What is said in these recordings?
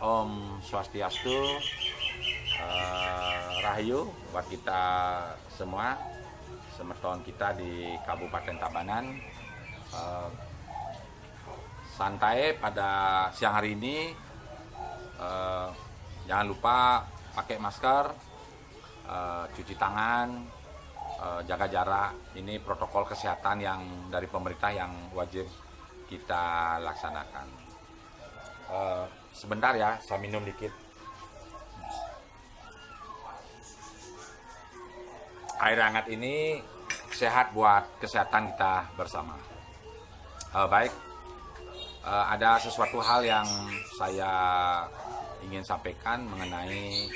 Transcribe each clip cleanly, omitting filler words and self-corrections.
Om Swastiastu, Rahayu buat kita semua, semeton kita di Kabupaten Tabanan. Santai pada siang hari ini, jangan lupa pakai masker, cuci tangan, jaga jarak. Ini protokol kesehatan yang dari pemerintah yang wajib kita laksanakan. Sebentar ya, saya minum dikit. Air hangat ini sehat buat kesehatan kita bersama. Baik, ada sesuatu hal yang saya ingin sampaikan mengenai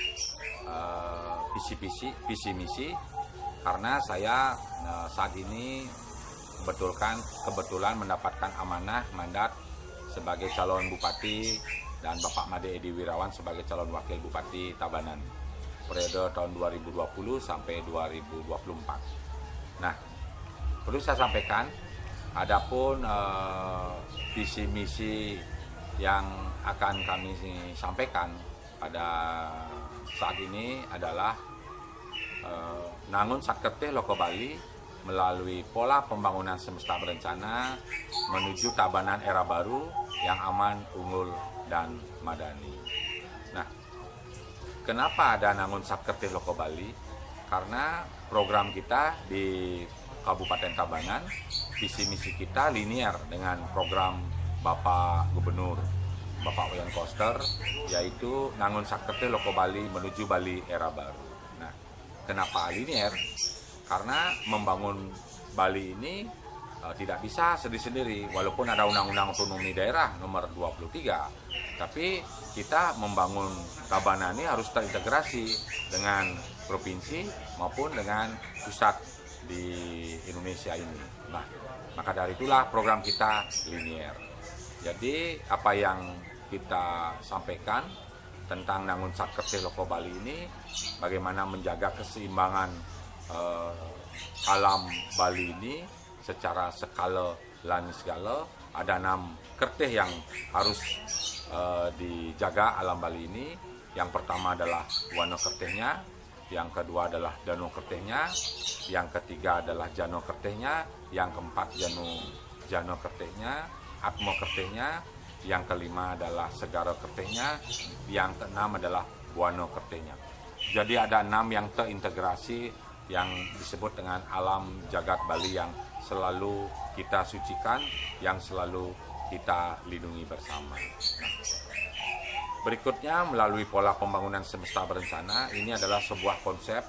visi misi, karena saya saat ini kebetulan mendapatkan amanah mandat sebagai calon bupati dan Bapak Made Edi Wirawan sebagai calon wakil bupati Tabanan periode tahun 2020 sampai 2024. Nah, perlu saya sampaikan, adapun visi misi yang akan kami sampaikan pada saat ini adalah Nangun Satketih Loko Bali melalui pola pembangunan semesta berencana menuju Tabanan era baru yang aman, unggul, dan madani. Nah, kenapa ada Nangun Satketih Loko Bali? Karena program kita di Kabupaten Tabanan, visi misi kita linear dengan program Bapak Gubernur Bapak Wayan Koster, yaitu Nangun Satketih Loko Bali menuju Bali era baru. Nah, kenapa linear? Karena membangun Bali ini tidak bisa sendiri-sendiri, walaupun ada Undang-Undang Otonomi Daerah nomor 23, tapi kita membangun Tabanan ini harus terintegrasi dengan provinsi maupun dengan pusat di Indonesia ini. Nah, maka dari itulah program kita linear. Jadi apa yang kita sampaikan tentang Nangun Satketih Loko Bali ini, bagaimana menjaga keseimbangan alam Bali ini secara skala lan segala. Ada 6 kertih yang harus dijaga alam Bali ini. Yang pertama adalah Wano Kertihnya, yang kedua adalah Dano Kertihnya, yang ketiga adalah Jano Kertihnya, yang keempat Jano Kertihnya, Atmo Kertihnya, yang kelima adalah Segara Kertihnya, yang keenam adalah Wano Kertihnya. Jadi ada 6 yang terintegrasi yang disebut dengan alam jagat Bali yang selalu kita sucikan, yang selalu kita lindungi bersama. Nah, berikutnya melalui pola pembangunan semesta berencana, ini adalah sebuah konsep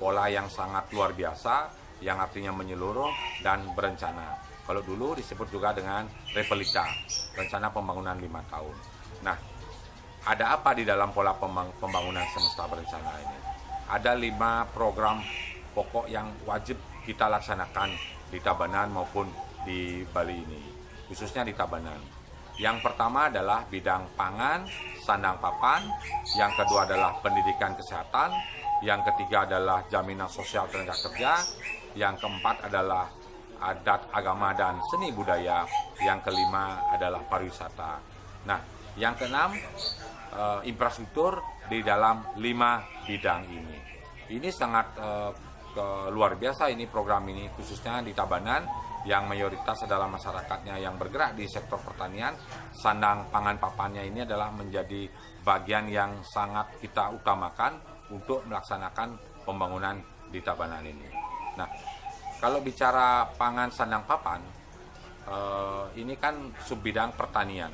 pola yang sangat luar biasa, yang artinya menyeluruh dan berencana. Kalau dulu disebut juga dengan Repelika, rencana pembangunan 5 tahun. Nah, ada apa di dalam pola pembangunan semesta berencana ini? Ada 5 program pokok yang wajib kita laksanakan di Tabanan maupun di Bali ini, khususnya di Tabanan. Yang pertama adalah bidang pangan, sandang papan, yang kedua adalah pendidikan kesehatan, yang ketiga adalah jaminan sosial tenaga kerja, yang keempat adalah adat, agama, dan seni budaya, yang kelima adalah pariwisata. Nah, yang keenam, infrastruktur di dalam 5 bidang ini. Ini sangat luar biasa ini program ini, khususnya di Tabanan yang mayoritas adalah masyarakatnya yang bergerak di sektor pertanian. Sandang pangan papannya ini adalah menjadi bagian yang sangat kita utamakan untuk melaksanakan pembangunan di Tabanan ini. Nah, kalau bicara pangan sandang papan, ini kan subbidang pertanian.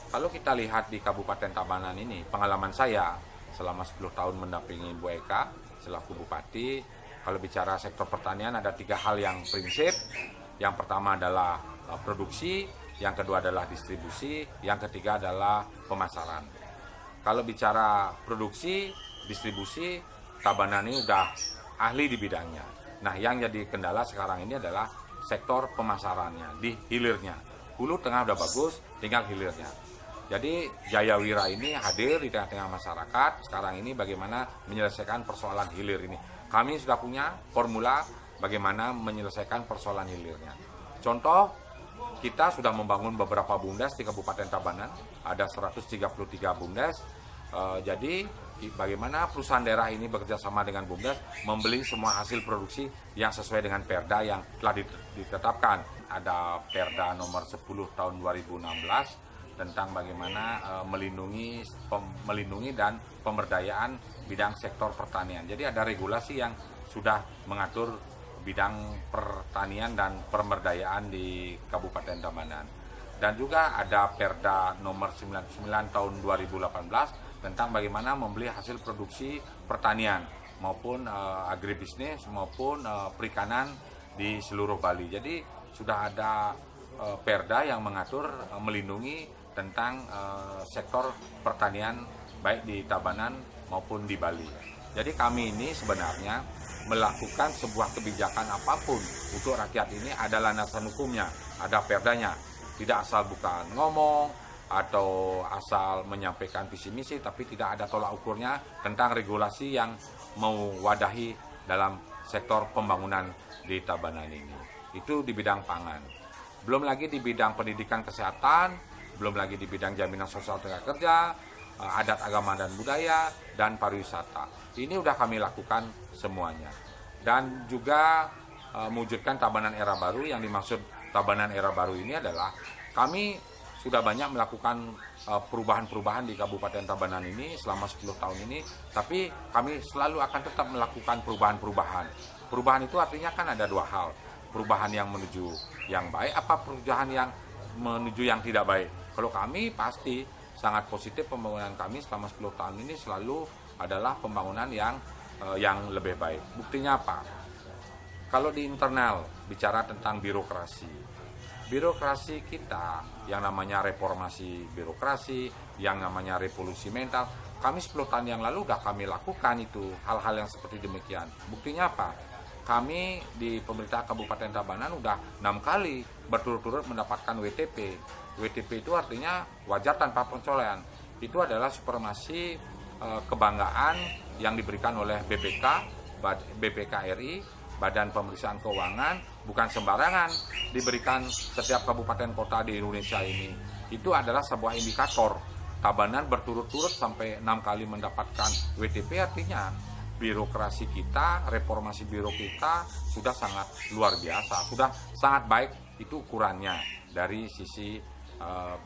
Kalau kita lihat di Kabupaten Tabanan ini, pengalaman saya selama 10 tahun mendampingi Bu Eka selaku bupati, kalau bicara sektor pertanian ada 3 hal yang prinsip. Yang pertama adalah produksi, yang kedua adalah distribusi, yang ketiga adalah pemasaran. Kalau bicara produksi, distribusi, Tabanan ini udah ahli di bidangnya. Nah, yang jadi kendala sekarang ini adalah sektor pemasarannya, di hilirnya. Hulu tengah udah bagus, tinggal hilirnya. Jadi Jaya Wira ini hadir di tengah-tengah masyarakat. Sekarang ini bagaimana menyelesaikan persoalan hilir ini. Kami sudah punya formula bagaimana menyelesaikan persoalan hilirnya. Contoh, kita sudah membangun beberapa BUMDes di Kabupaten Tabanan, ada 133 BUMDes. Jadi bagaimana perusahaan daerah ini bekerja sama dengan BUMDes membeli semua hasil produksi yang sesuai dengan Perda yang telah ditetapkan. Ada Perda nomor 10 tahun 2016 tentang bagaimana melindungi dan pemberdayaan bidang sektor pertanian. Jadi ada regulasi yang sudah mengatur bidang pertanian dan pemberdayaan di Kabupaten Tabanan. Dan juga ada Perda nomor 99 tahun 2018 tentang bagaimana membeli hasil produksi pertanian maupun agribisnis maupun perikanan di seluruh Bali. Jadi sudah ada Perda yang mengatur melindungi tentang sektor pertanian baik di Tabanan maupun di Bali. Jadi kami ini sebenarnya melakukan sebuah kebijakan apapun untuk rakyat ini ada landasan hukumnya, ada Perdanya. Tidak asal bukan ngomong atau asal menyampaikan visi misi, tapi tidak ada tolak ukurnya tentang regulasi yang mewadahi dalam sektor pembangunan di Tabanan ini. Itu di bidang pangan. Belum lagi di bidang pendidikan kesehatan, belum lagi di bidang jaminan sosial tenaga kerja, adat agama dan budaya, dan pariwisata. Ini udah kami lakukan semuanya. Dan juga mewujudkan Tabanan Era Baru. Yang dimaksud Tabanan Era Baru ini adalah kami sudah banyak melakukan perubahan-perubahan di Kabupaten Tabanan ini selama 10 tahun ini, tapi kami selalu akan tetap melakukan perubahan-perubahan. Perubahan itu artinya kan ada dua hal, perubahan yang menuju yang baik, apa perubahan yang menuju yang tidak baik. Kalau kami pasti sangat positif pembangunan kami selama 10 tahun ini selalu adalah pembangunan yang lebih baik. Buktinya apa? Kalau di internal bicara tentang birokrasi kita yang namanya reformasi birokrasi, yang namanya revolusi mental, kami 10 tahun yang lalu sudah kami lakukan itu, hal-hal yang seperti demikian. Buktinya apa? Kami di pemerintah Kabupaten Tabanan sudah 6 kali berturut-turut mendapatkan WTP. WTP itu artinya wajar tanpa pencolaian. Itu adalah supremasi kebanggaan yang diberikan oleh BPK RI, Badan Pemeriksaan Keuangan, bukan sembarangan diberikan setiap kabupaten kota di Indonesia ini. Itu adalah sebuah indikator. Tabanan berturut-turut sampai 6 kali mendapatkan WTP, artinya birokrasi kita, reformasi biro kita sudah sangat luar biasa, sudah sangat baik. Itu ukurannya dari sisi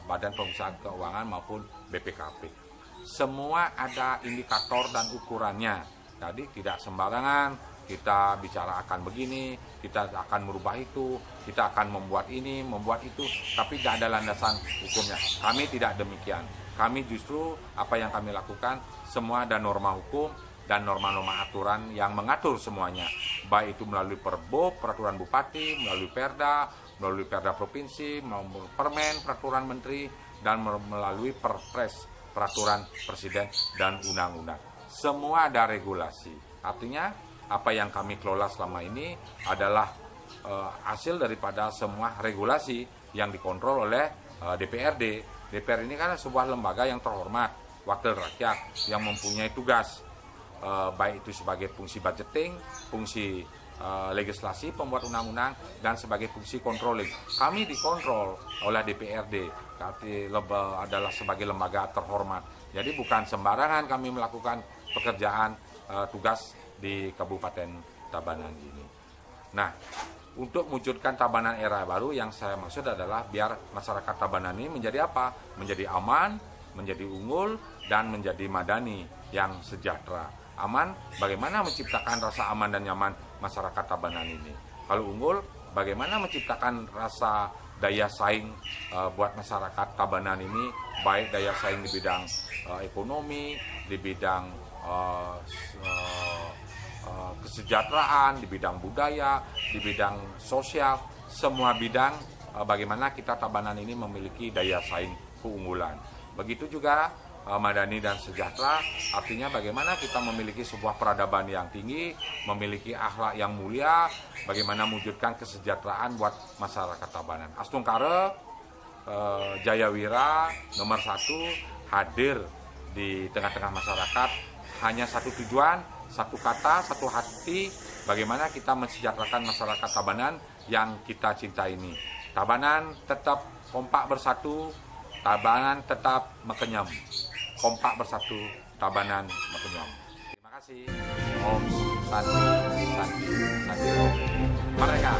Badan Pemeriksaan Keuangan maupun BPKP. Semua ada indikator dan ukurannya. Jadi tidak sembarangan kita bicara akan begini, kita akan merubah itu, kita akan membuat ini, membuat itu, tapi tidak ada landasan hukumnya. Kami tidak demikian. Kami justru apa yang kami lakukan semua ada norma hukum dan norma-norma aturan yang mengatur semuanya. Baik itu melalui Perbob, peraturan bupati, melalui Perda provinsi, melalui Permen, peraturan menteri, dan melalui Perpres, peraturan presiden dan undang-undang. Semua ada regulasi. Artinya apa yang kami kelola selama ini adalah hasil daripada semua regulasi yang dikontrol oleh DPRD. DPR ini kan sebuah lembaga yang terhormat, wakil rakyat yang mempunyai tugas baik itu sebagai fungsi budgeting, fungsi legislasi, pembuat undang-undang, dan sebagai fungsi controlling. Kami dikontrol oleh DPRD, tapi adalah sebagai lembaga terhormat. Jadi bukan sembarangan kami melakukan pekerjaan tugas di Kabupaten Tabanan ini. Nah, untuk mewujudkan Tabanan Era Baru yang saya maksud adalah biar masyarakat Tabanan ini menjadi apa? Menjadi aman, menjadi unggul, dan menjadi madani yang sejahtera. Aman, bagaimana menciptakan rasa aman dan nyaman masyarakat Tabanan ini? Kalau unggul, bagaimana menciptakan rasa daya saing buat masyarakat Tabanan ini, baik daya saing di bidang ekonomi, di bidang kesejahteraan, di bidang budaya, di bidang sosial, semua bidang bagaimana kita Tabanan ini memiliki daya saing keunggulan. Begitu juga madani dan sejahtera, artinya bagaimana kita memiliki sebuah peradaban yang tinggi, memiliki akhlak yang mulia, bagaimana mewujudkan kesejahteraan buat masyarakat Tabanan. Astungkare Jayawira nomor 1 hadir di tengah-tengah masyarakat, hanya satu tujuan, satu kata, satu hati, bagaimana kita mensejahterakan masyarakat Tabanan yang kita cinta ini. Tabanan tetap kompak bersatu, Tabanan tetap mekenyam. Kompak bersatu, Tabanan mekenyam. Terima kasih. Om Santi, Santi, Santi Om. Merdeka!